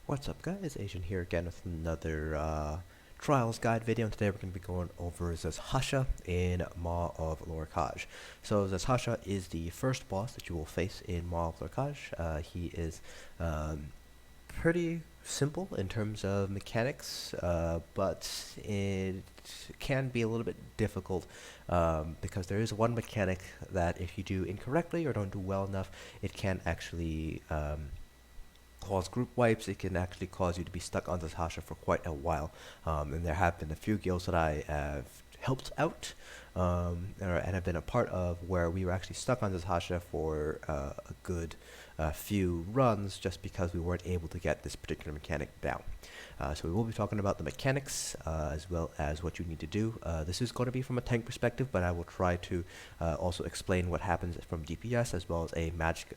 What's up guys, Asian here again with another Trials Guide video, and today we're going to be going over Zhaj'hassa in Maw of Lorkhaj. So Zhaj'hassa is the first boss that you will face in Maw of Lorkhaj. He is pretty simple in terms of mechanics, but it can be a little bit difficult because there is one mechanic that if you do incorrectly or don't do well enough, it can actually cause group wipes. It can actually cause you to be stuck on Zhaj'hassa for quite a while, and there have been a few guilds that I have helped out and have been a part of where we were actually stuck on Zhaj'hassa for a good few runs just because we weren't able to get this particular mechanic down. So we will be talking about the mechanics as well as what you need to do. This is going to be from a tank perspective, but I will try to also explain what happens from DPS as well as a magic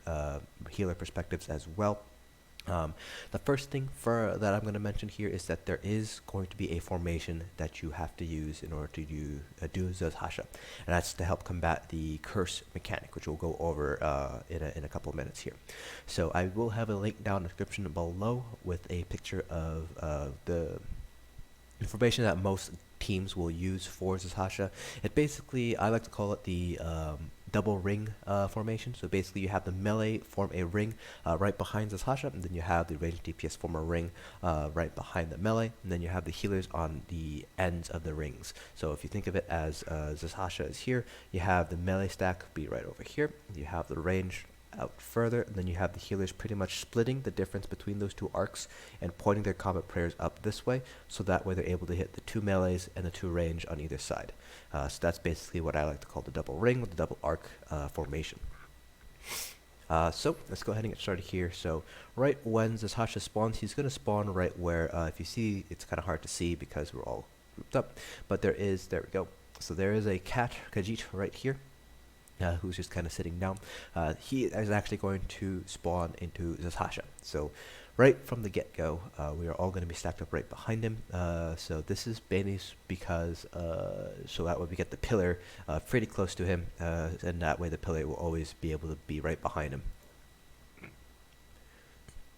healer perspectives as well. The first thing that I'm going to mention here is that there is going to be a formation that you have to use in order to do Zhaj'hassa, and that's to help combat the curse mechanic, which we'll go over in a couple of minutes here. So I will have a link down in the description below with a picture of the information that most teams will use for Zhaj'hassa. It basically, I like to call it the double ring formation. So basically you have the melee form a ring right behind Zhaj'hassa, and then you have the ranged DPS form a ring right behind the melee, and then you have the healers on the ends of the rings. So if you think of it as Zhaj'hassa is here, you have the melee stack be right over here, you have the range out further, and then you have the healers pretty much splitting the difference between those two arcs and pointing their combat prayers up this way, so that way they're able to hit the two melees and the two range on either side. So that's basically what I like to call the double ring with the double arc formation. So let's go ahead and get started here. So right when Zhaj'hassa spawns, he's going to spawn right where, if you see, it's kind of hard to see because we're all grouped up, but there we go. So there is a Khajiit right here. Who's just kind of sitting down. He is actually going to spawn into Zhaj'hassa. So right from the get-go, we are all going to be stacked up right behind him. So this is mainly because so that way we get the pillar pretty close to him, and that way the pillar will always be able to be right behind him.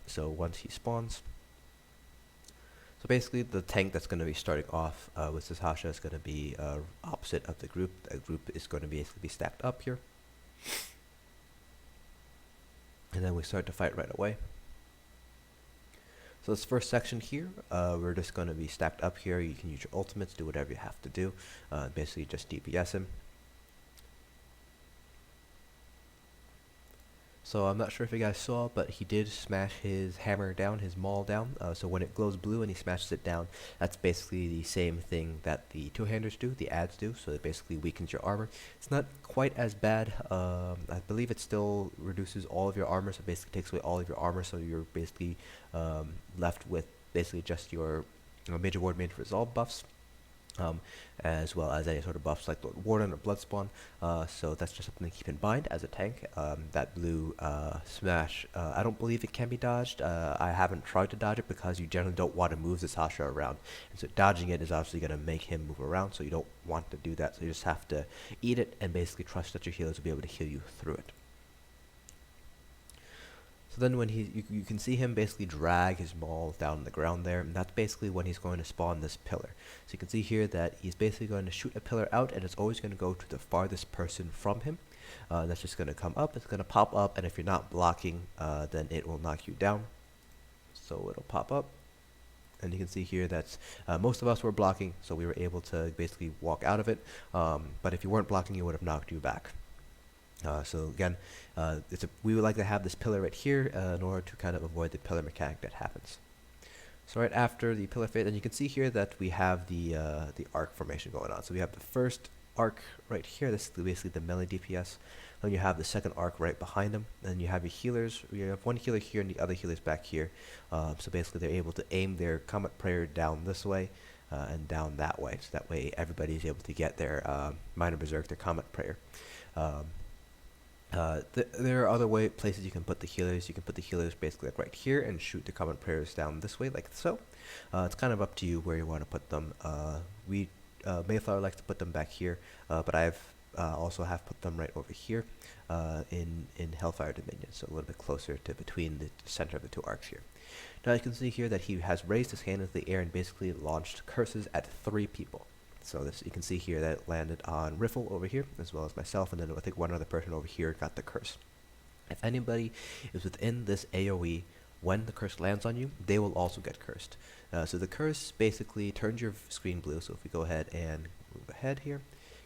So once he spawns, so basically the tank that's going to be starting off with Zhaj'hassa is going to be opposite of the group. The group is going to basically be stacked up here. And then we start to fight right away. So this first section here, we're just going to be stacked up here. You can use your ultimates, do whatever you have to do. Basically just DPS him. So I'm not sure if you guys saw, but he did smash his hammer down, his maul down. So when it glows blue and he smashes it down, that's basically the same thing that the two-handers do, the adds do. So it basically weakens your armor. It's not quite as bad. I believe it still reduces all of your armor, so it basically takes away all of your armor. So you're basically left with basically just your major ward, major resolve buffs. As well as any sort of buffs like Lord Warden or Bloodspawn. So that's just something to keep in mind as a tank. That blue smash, I don't believe it can be dodged. I haven't tried to dodge it because you generally don't want to move Zhaj'hassa around. And so dodging it is obviously going to make him move around, so you don't want to do that. So you just have to eat it and basically trust that your healers will be able to heal you through it. So then when you can see him basically drag his maul down on the ground there, and that's basically when he's going to spawn this pillar. So you can see here that he's basically going to shoot a pillar out, and it's always going to go to the farthest person from him. That's just going to come up, it's going to pop up, and if you're not blocking, then it will knock you down. So it'll pop up, and you can see here that most of us were blocking, so we were able to basically walk out of it, but if you weren't blocking, it would have knocked you back. So again, we would like to have this pillar right here in order to kind of avoid the pillar mechanic that happens. So right after the pillar phase, and you can see here that we have the arc formation going on. So we have the first arc right here. This is basically the melee DPS. Then you have the second arc right behind them. Then you have your healers. You have one healer here and the other healers back here. So basically they're able to aim their combat prayer down this way and down that way. So that way everybody is able to get their minor berserk, their combat prayer. There are other places you can put the healers. You can put the healers basically like right here and shoot the common prayers down this way like so. It's kind of up to you where you want to put them. Mayflower likes to put them back here, but I've also have put them right over here in Hellfire Dominion, so a little bit closer to between the center of the two arcs here. Now you can see here that he has raised his hand into the air and basically launched curses at 3 people. So this, you can see here that it landed on Riffle over here, as well as myself, and then I think one other person over here got the curse. If anybody is within this AoE, when the curse lands on you, they will also get cursed. So the curse basically turns your screen blue, so if we go ahead and move ahead here,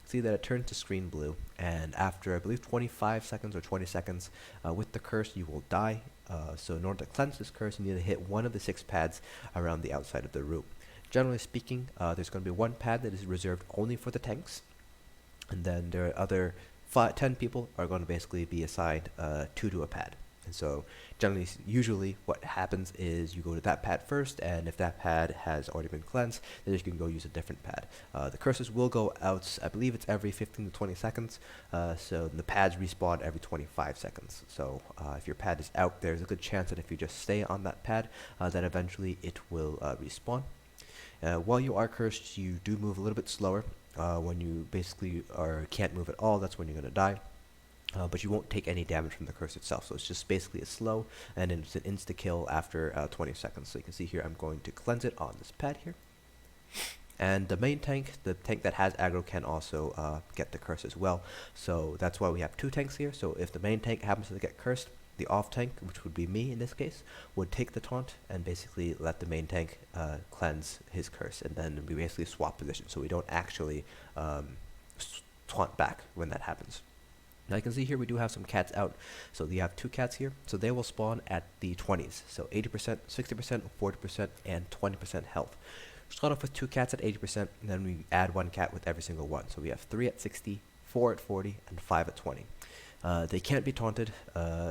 see that it turns to screen blue, and after I believe 25 seconds or 20 seconds with the curse you will die. So in order to cleanse this curse, you need to hit one of the 6 pads around the outside of the room. Generally speaking, there's going to be one pad that is reserved only for the tanks, and then there are other 10 people are going to basically be assigned 2 to a pad. And so usually what happens is you go to that pad first, and if that pad has already been cleansed, then you can go use a different pad. The curses will go out, I believe it's every 15 to 20 seconds, so the pads respawn every 25 seconds. So if your pad is out, there's a good chance that if you just stay on that pad, that eventually it will respawn. While you are cursed, you do move a little bit slower. When you basically can't move at all, that's when you're going to die. But you won't take any damage from the curse itself, so it's just basically a slow, and it's an insta-kill after 20 seconds. So you can see here I'm going to cleanse it on this pad here. And the main tank, the tank that has aggro, can also get the curse as well. So that's why we have 2 tanks here. So if the main tank happens to get cursed, the off tank, which would be me in this case, would take the taunt and basically let the main tank cleanse his curse, and then we basically swap positions, so we don't actually taunt back when that happens. Now you can see here we do have some cats out, so you have 2 cats here, so they will spawn at the 20s, so 80%, 60%, 40%, and 20% health. Start off with 2 cats at 80%, and then we add 1 cat with every single one, so we have 3 at 60, 4 at 40, and 5 at 20. They can't be taunted,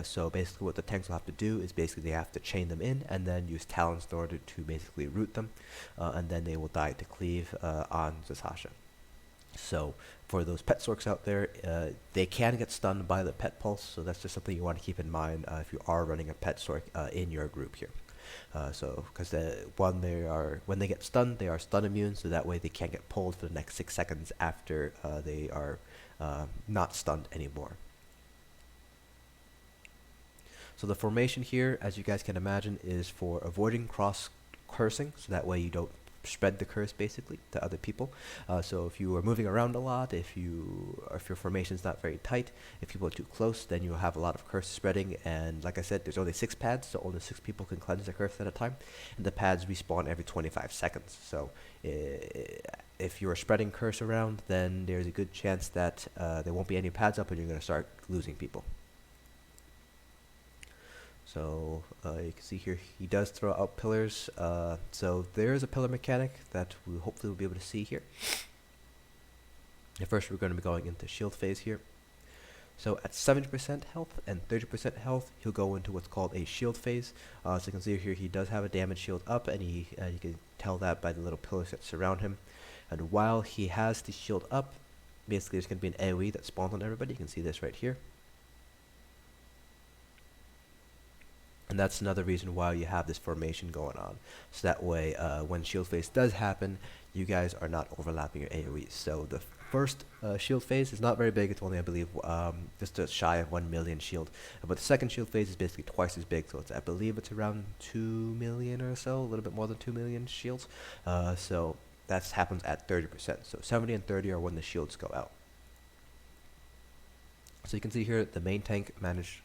so basically what the tanks will have to do is basically they have to chain them in and then use talents in order to basically root them, and then they will die to cleave on Zhaj'hassa. So for those pet sorks out there, they can get stunned by the pet pulse, so that's just something you want to keep in mind if you are running a pet sork in your group here. Because when they get stunned, they are stun immune, so that way they can't get pulled for the next 6 seconds after they are not stunned anymore. So the formation here, as you guys can imagine, is for avoiding cross cursing, so that way you don't spread the curse basically to other people. So if you are moving around a lot, if your formation is not very tight, if people are too close, then you'll have a lot of curse spreading. And like I said, there's only 6 pads, so only 6 people can cleanse the curse at a time, and the pads respawn every 25 seconds. So if you're spreading curse around, then there's a good chance that there won't be any pads up, and you're going to start losing people. So you can see here he does throw out pillars, so there is a pillar mechanic that we hopefully will be able to see here. At first we're going to be going into shield phase here. So at 70% health and 30% health, he'll go into what's called a shield phase. So you can see here he does have a damage shield up, and you can tell that by the little pillars that surround him. And while he has the shield up, basically there's going to be an AoE that spawns on everybody. You can see this right here. And that's another reason why you have this formation going on. So that way, when shield phase does happen, you guys are not overlapping your AoEs. So the first shield phase is not very big. It's only, I believe, just shy of 1 million shield. But the second shield phase is basically twice as big. So I believe it's around 2 million or so, a little bit more than 2 million shields. So that happens at 30%. So 70 and 30 are when the shields go out. So you can see here the main tank managed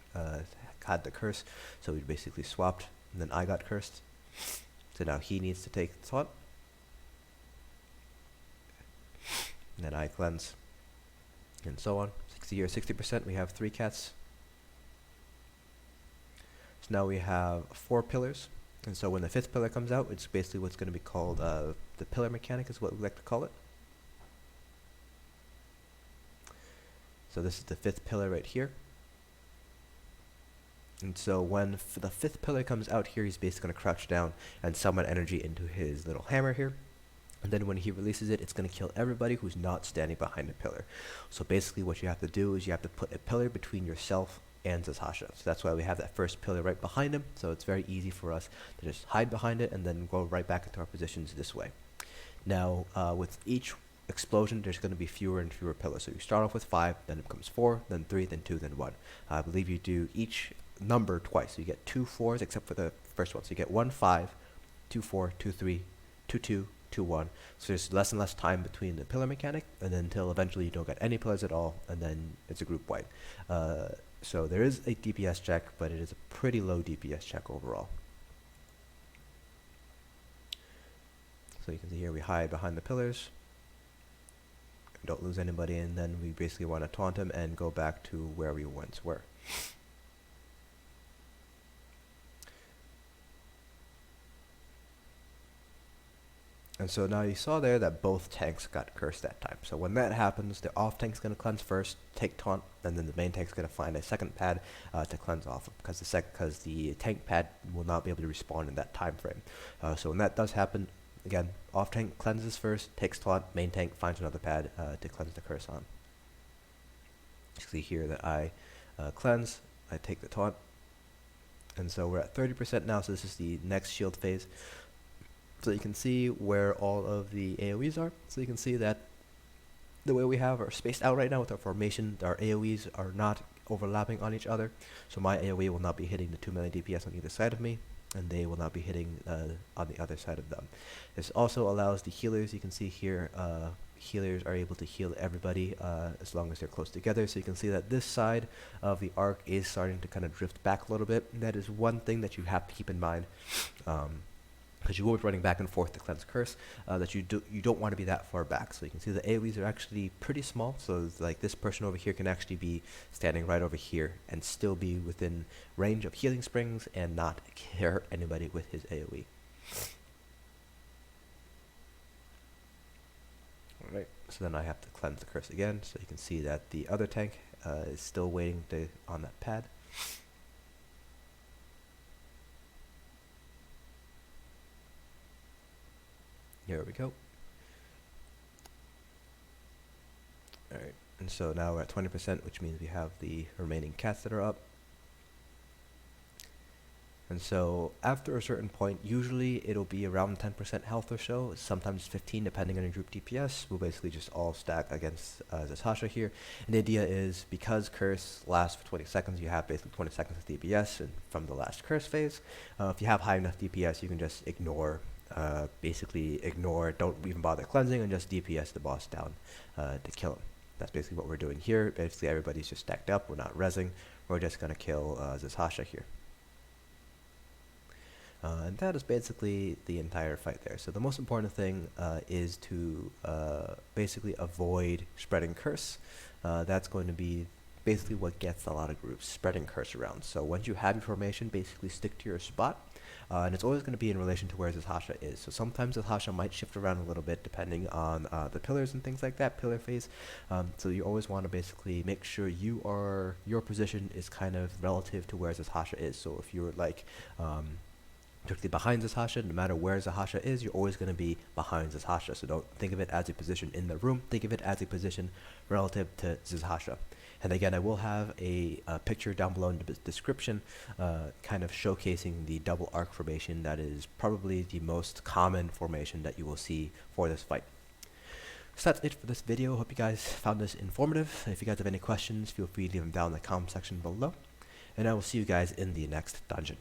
had the curse, so we basically swapped, and then I got cursed. So now he needs to take the taunt, and then I cleanse, and so on. 60 or 60%, we have 3 cats. So now we have 4 pillars, and so when the 5th pillar comes out, it's basically what's going to be called the pillar mechanic, is what we like to call it. So this is the 5th pillar right here. And so when the 5th pillar comes out here, he's basically going to crouch down and summon energy into his little hammer here. And then when he releases it, it's going to kill everybody who's not standing behind a pillar. So basically what you have to do is you have to put a pillar between yourself and Zhaj'hassa. So that's why we have that first pillar right behind him. So it's very easy for us to just hide behind it and then go right back into our positions this way. Now, with each explosion, there's going to be fewer and fewer pillars. So you start off with 5, then it becomes 4, then 3, then 2, then 1. I believe you do each number twice. So you get 2 4s except for the first one. So you get 1 5, 2 4, 2 3, 2 2, 2 1. So there's less and less time between the pillar mechanic, and then until eventually you don't get any pillars at all, and then it's a group wipe. So there is a DPS check, but it is a pretty low DPS check overall. So you can see here we hide behind the pillars, don't lose anybody, and then we basically want to taunt him and go back to where we once were. And so now you saw there that both tanks got cursed that time. So when that happens, the off tank's going to cleanse first, take taunt, and then the main tank's going to find a second pad to cleanse off of, because the tank pad will not be able to respawn in that time frame. So when that does happen, again, off tank cleanses first, takes taunt, main tank finds another pad to cleanse the curse on. You see here that I cleanse, I take the taunt, and so we're at 30% now, so this is the next shield phase. So you can see where all of the AoEs are. So you can see that the way we have our spaced out right now with our formation, our AoEs are not overlapping on each other. So my AoE will not be hitting the 2 million DPS on either side of me, and they will not be hitting on the other side of them. This also allows the healers, you can see here, healers are able to heal everybody as long as they're close together. So you can see that this side of the arc is starting to kind of drift back a little bit. And that is one thing that you have to keep in mind. Because you will be running back and forth to cleanse curse, that you don't want to be that far back. So you can see the AoEs are actually pretty small. So like this person over here can actually be standing right over here and still be within range of healing springs and not hurt anybody with his AoE. Alright, so then I have to cleanse the curse again. So you can see that the other tank is still waiting on that pad. Here we go. Alright, and so now we're at 20%, which means we have the remaining cats that are up. And so after a certain point, usually it'll be around 10% health or so, sometimes 15 depending on your group DPS. We'll basically just all stack against Zhaj'hassa here. And the idea is, because curse lasts for 20 seconds, you have basically 20 seconds of DPS and from the last curse phase. If you have high enough DPS, you can just basically ignore, don't even bother cleansing, and just DPS the boss down to kill him. That's basically what we're doing here. Basically everybody's just stacked up, we're not rezzing, we're just going to kill Zhaj'hassa here. And that is basically the entire fight there. So the most important thing is to basically avoid spreading curse. That's going to be basically what gets a lot of groups, spreading curse around. So once you have your formation, basically stick to your spot. And it's always going to be in relation to where Zhaj'hassa is. So sometimes Zhaj'hassa might shift around a little bit depending on the pillars and things like that, pillar phase. So you always want to basically make sure your position is kind of relative to where Zhaj'hassa is. So if you're like directly behind Zhaj'hassa, no matter where Zhaj'hassa is, you're always going to be behind Zhaj'hassa. So don't think of it as a position in the room, think of it as a position relative to Zhaj'hassa. And again, I will have a picture down below in the description kind of showcasing the double arc formation. That is probably the most common formation that you will see for this fight. So that's it for this video. Hope you guys found this informative. If you guys have any questions, feel free to leave them down in the comment section below. And I will see you guys in the next dungeon.